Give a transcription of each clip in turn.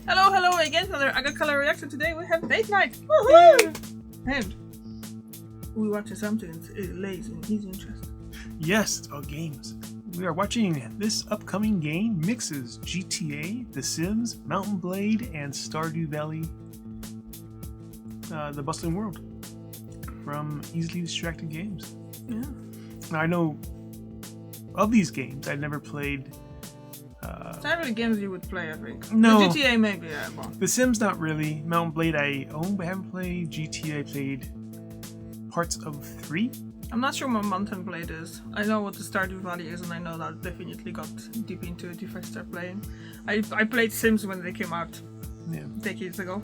Hello again, another Agakala reaction. Today we have date night. Woohoo! And we watching something that lays in his interest. Yes, it's about games. We are watching this upcoming game mixes GTA, The Sims, Mountain Blade, and Stardew Valley, the Bustling World from Easily Distracted Games. Yeah. Now, I know of these games, I've never played. It's not really games you would play, I think. No. The GTA maybe, yeah. Well. The Sims, not really. Mountain Blade, I own but haven't played. GTA, I played parts of 3. I'm not sure what Mountain Blade is. I know what the Stardew Valley is, and I know that I definitely got deep into it if I start playing. I played Sims when they came out decades ago.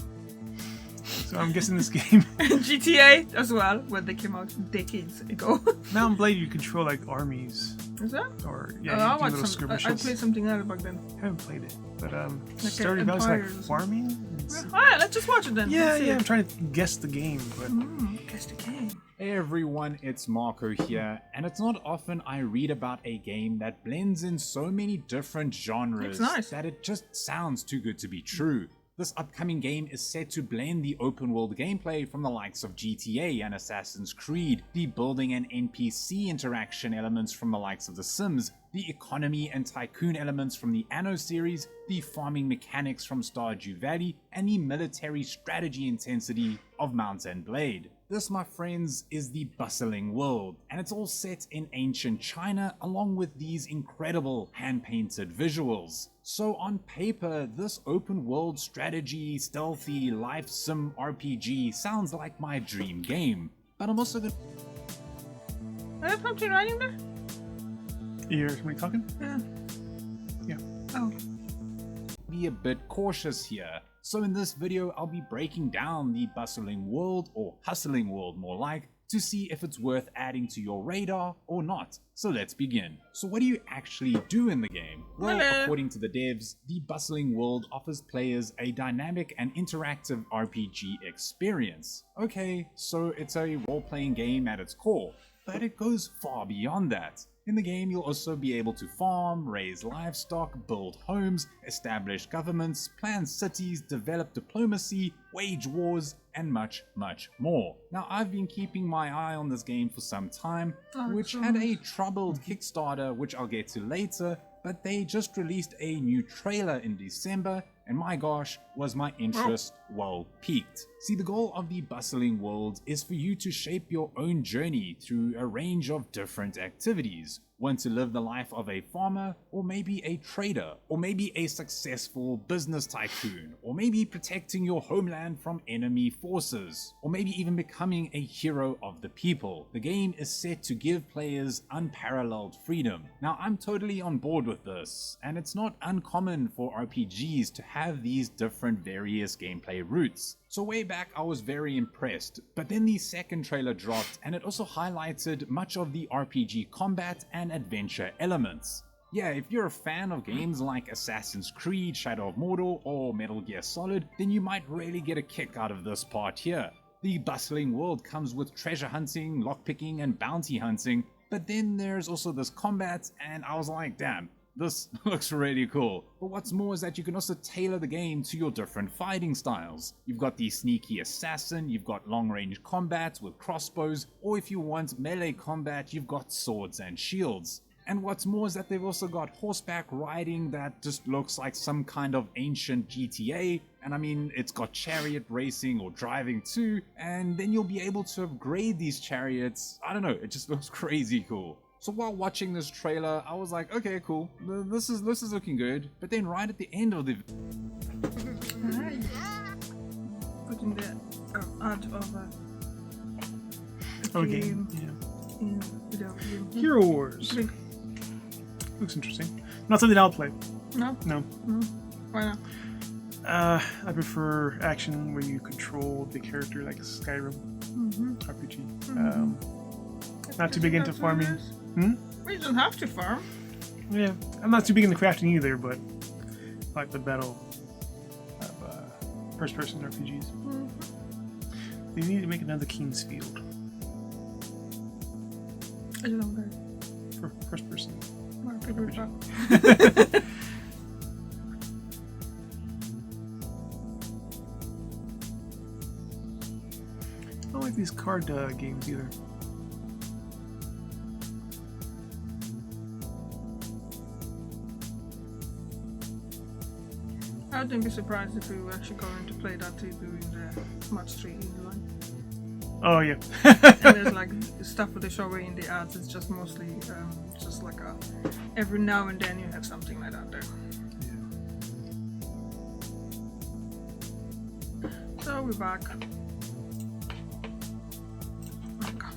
So I'm guessing this game. GTA as well, when they came out decades ago. Mountain Blade, you control like armies. Is that? Or I you do little skirmishes. I played something else back then. I haven't played it, but Like Stardew Valley's like farming. Alright, let's just watch it then. Yeah. I'm trying to guess the game, but guess the game. Hey everyone, it's Marco here, and it's not often I read about a game that blends in so many different genres that it just sounds too good to be true. This upcoming game is set to blend the open world gameplay from the likes of GTA and Assassin's Creed, the building and NPC interaction elements from the likes of The Sims, the economy and tycoon elements from the Anno series, the farming mechanics from Stardew Valley, and the military strategy intensity of Mountain Blade. This, my friends, is the Bustling World, and it's all set in ancient China along with these incredible hand-painted visuals. So on paper, this open world strategy, stealthy, life sim RPG sounds like my dream game. But I'm also gonna... Is there something writing there? you hear somebody talking? Yeah. Yeah. Oh. Be a bit cautious here. So in this video, I'll be breaking down the Bustling World, or Hustling World more like, to see if it's worth adding to your radar or not. So let's begin. So what do you actually do in the game? Well, according to the devs, the Bustling World offers players a dynamic and interactive RPG experience. Okay, so it's a role-playing game at its core, but it goes far beyond that. In the game, you'll also be able to farm, raise livestock, build homes, establish governments, plan cities, develop diplomacy, wage wars, and much, much more. Now, I've been keeping my eye on this game for some time, which had a troubled Kickstarter, which I'll get to later, but they just released a new trailer in December, and my gosh, was my interest well piqued. See, the goal of the Bustling World is for you to shape your own journey through a range of different activities. Want to live the life of a farmer, or maybe a trader, or maybe a successful business tycoon, or maybe protecting your homeland from enemy forces, or maybe even becoming a hero of the people. The game is set to give players unparalleled freedom. Now, I'm totally on board with this, and it's not uncommon for RPGs to have these different various gameplay routes. So way back I was very impressed, but then the second trailer dropped and it also highlighted much of the RPG combat and adventure elements. Yeah, if you're a fan of games like Assassin's Creed, Shadow of Mordor, or Metal Gear Solid, then you might really get a kick out of this part here. The Bustling World comes with treasure hunting, lockpicking, and bounty hunting, but then there's also this combat, and I was like, damn, this looks really cool. But what's more is that you can also tailor the game to your different fighting styles. You've got the sneaky assassin, you've got long-range combat with crossbows, or if you want melee combat, you've got swords and shields. And what's more is that they've also got horseback riding that just looks like some kind of ancient GTA. And I mean, it's got chariot racing or driving too. And then you'll be able to upgrade these chariots. I don't know, it just looks crazy cool. So while watching this trailer, I was like, okay, cool, this is looking good. But then right at the end of the Putting the out of okay, yeah. Hero Wars. Looks interesting. Not something I'll play. No? No. Why not? I prefer action where you control the character like a Skyrim RPG. Not too big into farming. We don't have to farm. Yeah, I'm not too big into crafting either, but I like the battle of first-person RPGs. They need to make another King's Field. I don't know. For first-person. I don't like these card games either. I wouldn't be surprised if we were actually going to play that during the March 3 indie line. Oh yeah. And there's like stuff that they show in the ads, it's just mostly just like every now and then you have something like that there. Yeah. So we're back.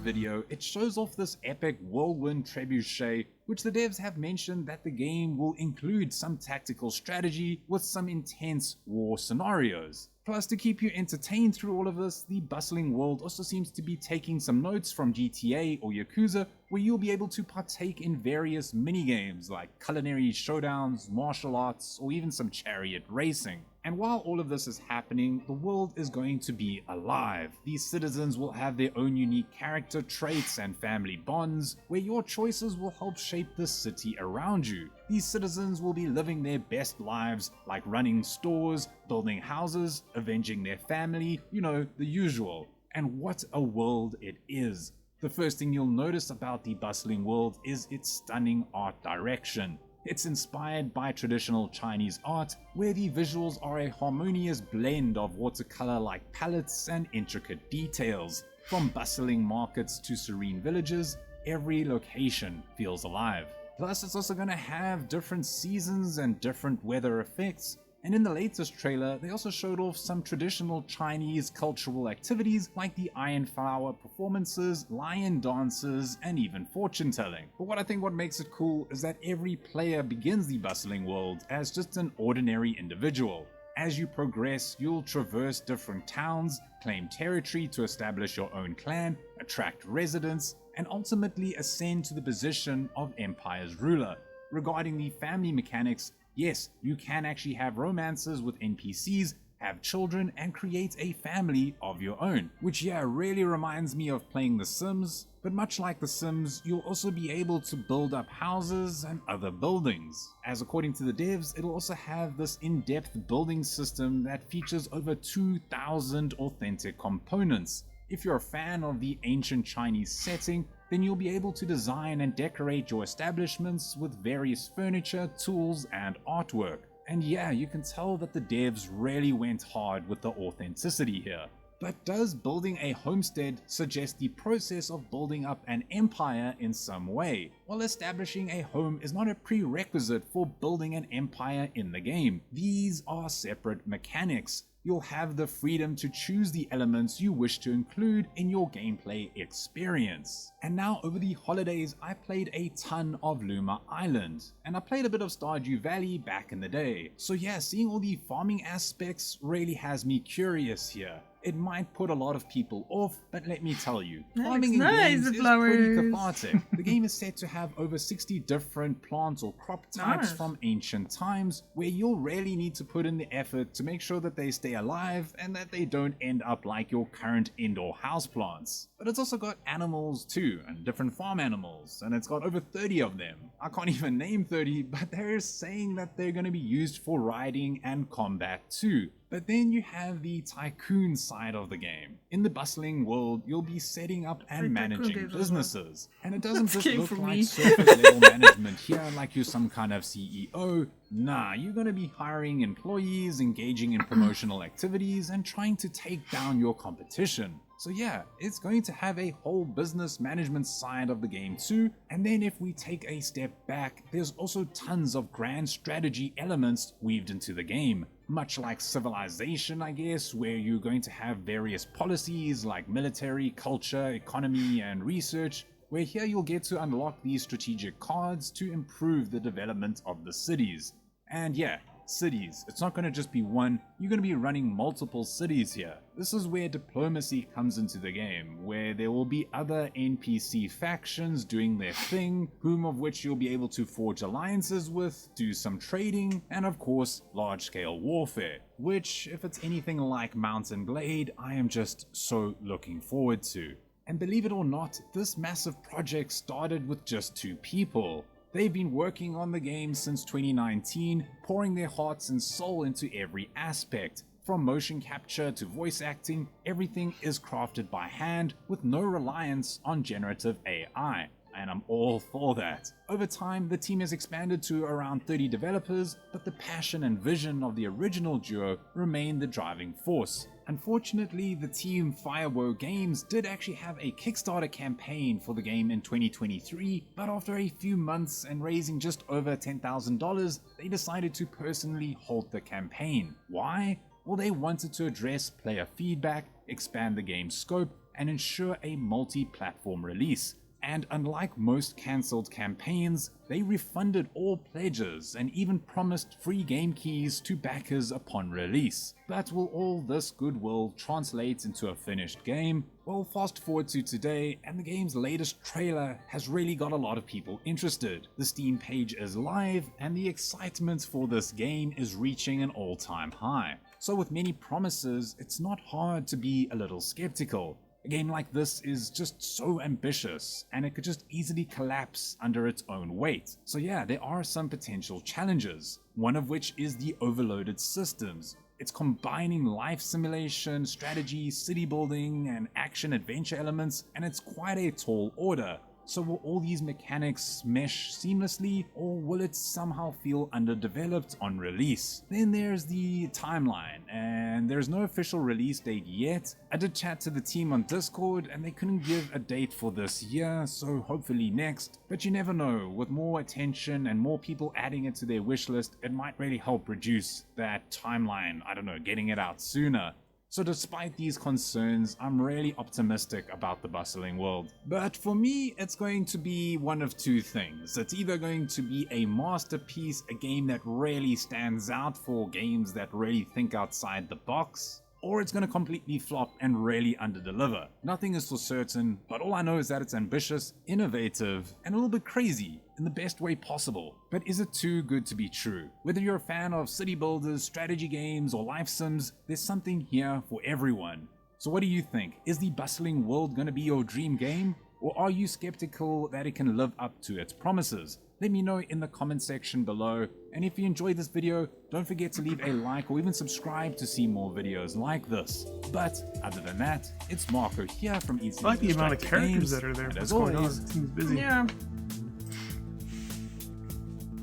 Video, it shows off this epic whirlwind trebuchet, which the devs have mentioned that the game will include some tactical strategy with some intense war scenarios. Plus, to keep you entertained through all of this, the bustling world also seems to be taking some notes from GTA or Yakuza, where you'll be able to partake in various minigames like culinary showdowns, martial arts, or even some chariot racing. And while all of this is happening, the world is going to be alive. These citizens will have their own unique character traits and family bonds, where your choices will help shape the city around you. These citizens will be living their best lives, like running stores, building houses, avenging their family, you know, the usual. And what a world it is. The first thing you'll notice about the bustling world is its stunning art direction. It's inspired by traditional Chinese art, where the visuals are a harmonious blend of watercolor-like palettes and intricate details. From bustling markets to serene villages, every location feels alive. Plus, it's also going to have different seasons and different weather effects. And in the latest trailer, they also showed off some traditional Chinese cultural activities like the iron flower performances, lion dances, and even fortune telling. But what makes it cool is that every player begins the bustling world as just an ordinary individual. As you progress, you'll traverse different towns, claim territory to establish your own clan, attract residents, and ultimately ascend to the position of Empire's ruler. Regarding the family mechanics, yes, you can actually have romances with NPCs, have children, and create a family of your own. Which really reminds me of playing The Sims, but much like The Sims, you'll also be able to build up houses and other buildings. As according to the devs, it'll also have this in-depth building system that features over 2,000 authentic components. If you're a fan of the ancient Chinese setting, then you'll be able to design and decorate your establishments with various furniture, tools, and artwork. And you can tell that the devs really went hard with the authenticity here. But does building a homestead suggest the process of building up an empire in some way? Well, establishing a home is not a prerequisite for building an empire in the game. These are separate mechanics. You'll have the freedom to choose the elements you wish to include in your gameplay experience. And now over the holidays, I played a ton of Luma Island, and I played a bit of Stardew Valley back in the day. So seeing all the farming aspects really has me curious here. It might put a lot of people off, but let me tell you, farming in games is pretty cathartic. The game is said to have over 60 different plant or crop types from ancient times, where you'll really need to put in the effort to make sure that they stay alive and that they don't end up like your current indoor houseplants. But it's also got animals too, and different farm animals, and it's got over 30 of them. I can't even name 30, but they're saying that they're going to be used for riding and combat too. But then you have the tycoon side of the game. In the bustling world, you'll be setting up and managing businesses. And it doesn't just look like surface level management here, like you're some kind of CEO. Nah, you're going to be hiring employees, engaging in promotional activities, and trying to take down your competition. So it's going to have a whole business management side of the game too. And then if we take a step back, there's also tons of grand strategy elements weaved into the game. Much like Civilization, I guess, where you're going to have various policies like military, culture, economy, and research, where here you'll get to unlock these strategic cards to improve the development of the cities. And cities. It's not going to just be one, you're going to be running multiple cities here. This is where diplomacy comes into the game, where there will be other NPC factions doing their thing, whom of which you'll be able to forge alliances with, do some trading, and of course, large-scale warfare, which, if it's anything like Mount & Blade, I am just so looking forward to. And believe it or not, this massive project started with just 2 people. They've been working on the game since 2019, pouring their hearts and soul into every aspect, From motion capture to voice acting, everything is crafted by hand with no reliance on generative AI. And I'm all for that. Over time, the team has expanded to around 30 developers, but the passion and vision of the original duo remain the driving force. Unfortunately, the team Firewoe Games did actually have a Kickstarter campaign for the game in 2023, but after a few months and raising just over $10,000, they decided to personally halt the campaign. Why? Well, they wanted to address player feedback, expand the game's scope, and ensure a multi-platform release. And unlike most cancelled campaigns, they refunded all pledges and even promised free game keys to backers upon release. But will all this goodwill translate into a finished game? Well, fast forward to today, and the game's latest trailer has really got a lot of people interested. The Steam page is live, and the excitement for this game is reaching an all-time high. So with many promises, it's not hard to be a little skeptical. A game like this is just so ambitious, and it could just easily collapse under its own weight. So yeah, there are some potential challenges, one of which is the overloaded systems. It's combining life simulation, strategy, city building, and action-adventure elements, and it's quite a tall order. So will all these mechanics mesh seamlessly, or will it somehow feel underdeveloped on release? Then there's the timeline, and there's no official release date yet. I did chat to the team on Discord, and they couldn't give a date for this year, so hopefully next. But you never know, with more attention and more people adding it to their wishlist, it might really help reduce that timeline, I don't know, getting it out sooner. So despite these concerns, I'm really optimistic about the Bustling world. But for me, it's going to be one of two things. It's either going to be a masterpiece, a game that really stands out for games that really think outside the box, or it's going to completely flop and really underdeliver. Nothing is for certain, but all I know is that it's ambitious, innovative, and a little bit crazy in the best way possible. But is it too good to be true? Whether you're a fan of city builders, strategy games, or life sims, there's something here for everyone. So what do you think? Is the Bustling world going to be your dream game? Or are you skeptical that it can live up to its promises? Let me know in the comment section below. And if you enjoyed this video, don't forget to leave a like or even subscribe to see more videos like this. But other than that, it's Marco here from Easy. I like the amount of characters Games, that are there. and What's as going on? always, It seems busy. Yeah.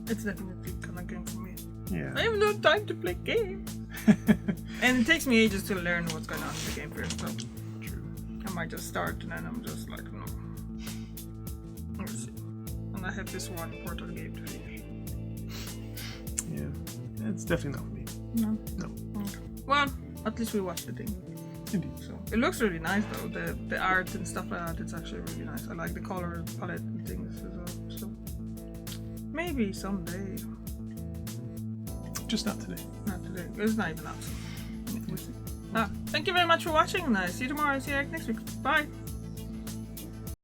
It's definitely kind of game for me. Yeah. I have no time to play games. And it takes me ages to learn what's going on in the game first, so True. I might just start and then I'm just like, no. Let's see. And I have this one Portal game to finish. Yeah. It's definitely not for me. No. No. Okay. Well, at least we watched the thing. Indeed. So it looks really nice though. The art and stuff like that, it's actually really nice. I like the color palette and things as well. So maybe someday. Just not today. Not today. It's not even out. So. Thank you very much for watching and see you tomorrow. See you next week. Bye.